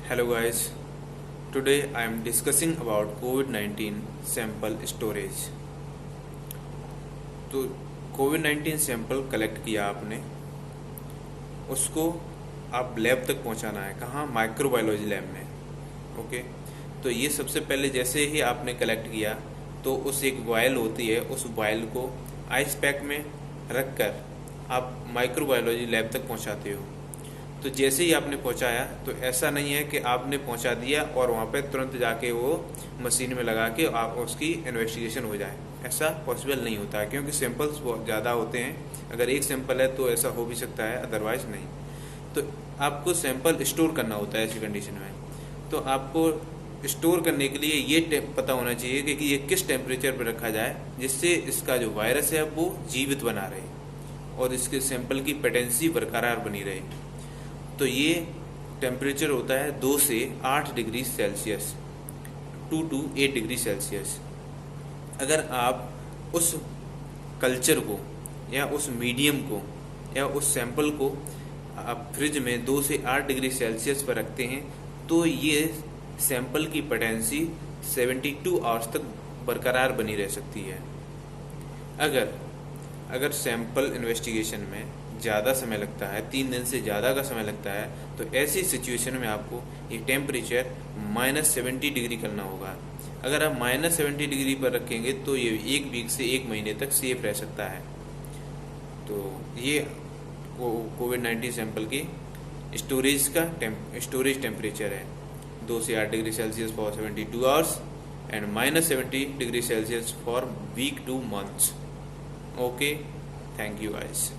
Hello guys, today I am discussing about COVID-19 sample storage. तो COVID-19 sample collect किया आपने, उसको आप लैब तक पहुंचाना है। कहाँ? माइक्रोबायोलॉजी लैब में। ओके, तो ये सबसे पहले जैसे ही आपने कलेक्ट किया तो उस एक वायल होती है, उस वायल को आइस पैक में रख कर आप माइक्रोबायोलॉजी लैब तक पहुंचाते हो। तो जैसे ही आपने पहुंचाया तो ऐसा नहीं है कि आपने पहुंचा दिया और वहाँ पे तुरंत जाके वो मशीन में लगा के आप उसकी इन्वेस्टिगेशन हो जाए। ऐसा पॉसिबल नहीं होता है क्योंकि सैंपल्स बहुत ज़्यादा होते हैं। अगर एक सैंपल है तो ऐसा हो भी सकता है, अदरवाइज नहीं। तो आपको सैंपल स्टोर करना होता है ऐसी कंडीशन में। तो आपको स्टोर करने के लिए ये पता होना चाहिए कि ये किस टेम्परेचर पर रखा जाए जिससे इसका जो वायरस है वो जीवित बना रहे और इसके सैंपल की पेटेंसी बरकरार बनी रहे। तो ये टेम्परेचर होता है 2 से 8 degree Celsius, 2 to 8 degree Celsius. अगर आप उस कल्चर को या उस मीडियम को या उस सैंपल को आप फ्रिज में 2 से 8 डिग्री सेल्सियस पर रखते हैं तो ये सैंपल की पेटेंसी 72 आवर्स तक बरकरार बनी रह सकती है। अगर सैंपल इन्वेस्टिगेशन में ज़्यादा समय लगता है, 3 दिन से ज़्यादा का समय लगता है, तो ऐसी सिचुएशन में आपको ये टेम्परेचर -70 डिग्री करना होगा। अगर आप -70 डिग्री पर रखेंगे तो ये 1 वीक से 1 महीने तक सेफ रह सकता है। तो ये कोविड-19 सैंपल की स्टोरेज टेम्परेचर है 2 से 8 degree celsius for 72 hours and -70 degree celsius for week to months. Okay, thank you guys.